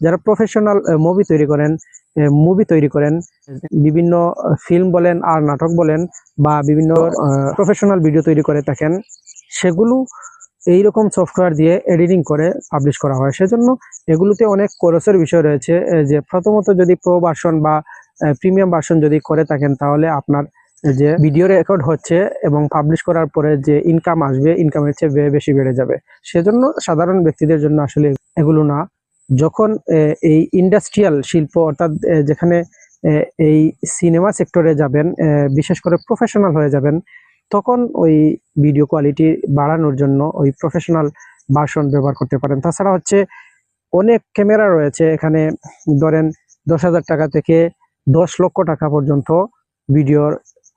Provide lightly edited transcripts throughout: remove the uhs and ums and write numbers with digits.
যারা professional movie তৈরি করেন, বিভিন্ন ফিল্ম বলেন আর নাটক বলেন বা বিভিন্ন প্রফেশনাল ভিডিও তৈরি করে থাকেন, সেগুলো এইরকম সফটওয়্যার দিয়ে এডিটিং করে পাবলিশ করা হয়। সেজন্য এগুলোতে অনেক খরচের বিষয় রয়েছে। যে প্রথমত যদি প্রো ভার্সন বা প্রিমিয়াম ভার্সন যদি করে থাকেন, তাহলে আপনার যে ভিডিও রেকর্ড হচ্ছে এবং পাবলিশ করার পরে যে ইনকাম আসবে, ইনকামের চেয়ে ব্যয় বেশি বেড়ে যাবে। সেজন্য সাধারণ ব্যক্তিদের জন্য আসলে এগুলো না। যখন এই ইন্ডাস্ট্রিয়াল শিল্প অর্থাৎ যেখানে এই সিনেমা সেক্টরে যাবেন, বিশেষ করে প্রফেশনাল হয়ে যাবেন, তখন ওই ভিডিও কোয়ালিটি বাড়ানোর জন্য ওই প্রফেশনাল ভার্সন ব্যবহার করতে পারেন। তাছাড়া হচ্ছে অনেক ক্যামেরা রয়েছে এখানে, ধরেন 10,000 টাকা থেকে 10 লক্ষ টাকা পর্যন্ত ভিডিও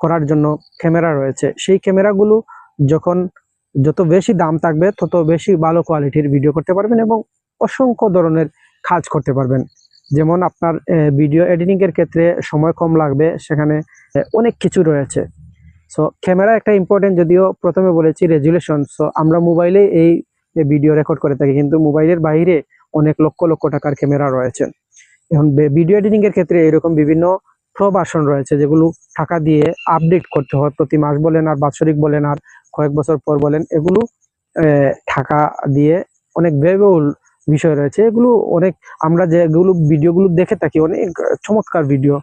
করার জন্য ক্যামেরা রয়েছে। সেই ক্যামেরাগুলো যখন যত বেশি দাম থাকবে, তত বেশি ভালো কোয়ালিটির ভিডিও করতে পারবেন এবং অসংখ্য ধরনের কাজ করতে পারবেন। যেমন আপনার ভিডিও এডিটিং এর ক্ষেত্রে সময় কম লাগবে, সেখানে অনেক কিছু রয়েছে। সো ক্যামেরা একটা ইম্পর্টেন্ট, যদিও প্রথমে বলেছি রেজুলেশন। সো আমরা মোবাইলে এই ভিডিও রেকর্ড করে থাকি, কিন্তু মোবাইলের বাইরে অনেক লক্ষ লক্ষ টাকার ক্যামেরা রয়েছে। এখন ভিডিও এডিটিং এর ক্ষেত্রে এরকম বিভিন্ন প্রো ভার্সন রয়েছে, যেগুলো টাকা দিয়ে আপডেট করতে হয় প্রতি মাস বলেন আর বাৎসরিক বলেন আর কয়েক বছর পর বলেন। এগুলো টাকা দিয়ে অনেক ব্যয়বহুল বিষয় রয়েছে। এগুলো অনেক, আমরা যেগুলো ভিডিওগুলো দেখে থাকি অনেক চমৎকার ভিডিও,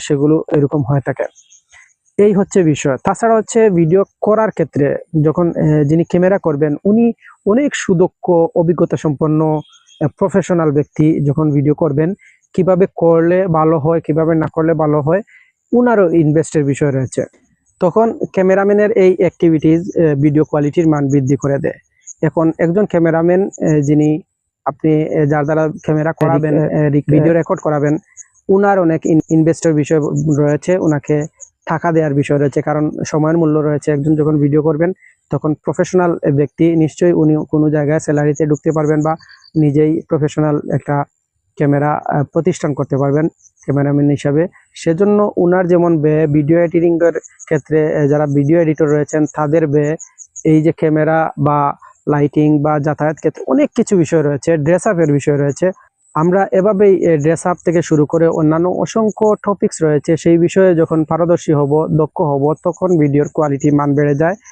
সেগুলো এরকম হয়ে থাকে। এই হচ্ছে বিষয়। তাছাড়া হচ্ছে ভিডিও করার ক্ষেত্রে যখন যিনি ক্যামেরা করবেন, উনি অনেক সুদক্ষ, অভিজ্ঞতা সম্পন্ন প্রফেশনাল ব্যক্তি। যখন ভিডিও করবেন, কিভাবে করলে ভালো হয়, কিভাবে না করলে ভালো হয়, উনারও ইনভেস্টের বিষয় রয়েছে। তখন ক্যামেরাম্যানের এই অ্যাক্টিভিটিস ভিডিও কোয়ালিটির মান বৃদ্ধি করে দেয়। এখন একজন ক্যামেরাম্যান, যিনি আপনি যার দ্বারা ক্যামেরা করাবেন, ভিডিও রেকর্ড করাবেন, উনার অনেক ইনভেস্টের বিষয় রয়েছে, উনাকে টাকা দেওয়ার বিষয় রয়েছে, কারণ সময়ের মূল্য রয়েছে। একজন যখন ভিডিও করবেন, তখন প্রফেশনাল ব্যক্তি নিশ্চয়ই উনি কোনো জায়গায় স্যালারিতে ঢুকতে পারবেন বা নিজেই প্রফেশনাল একটা ক্যামেরা প্রতিষ্ঠান করতে পারবেন ক্যামেরাম্যান হিসাবে। সেজন্য উনার যেমন ব্যয়, ভিডিও এডিটিং এর ক্ষেত্রে যারা ভিডিও এডিটর রয়েছেন তাদের ব্যয়, এই যে ক্যামেরা বা লাইটিং বা যাতায়াত ক্ষেত্রে অনেক কিছু বিষয় রয়েছে, ড্রেস আপের বিষয় রয়েছে। আমরা এভাবেই ড্রেস আপ থেকে শুরু করে অন্যান্য অসংখ্য টপিকস রয়েছে, সেই বিষয়ে যখন পারদর্শী হব, দক্ষ হব, তখন ভিডিওর কোয়ালিটি মান বেড়ে যায়।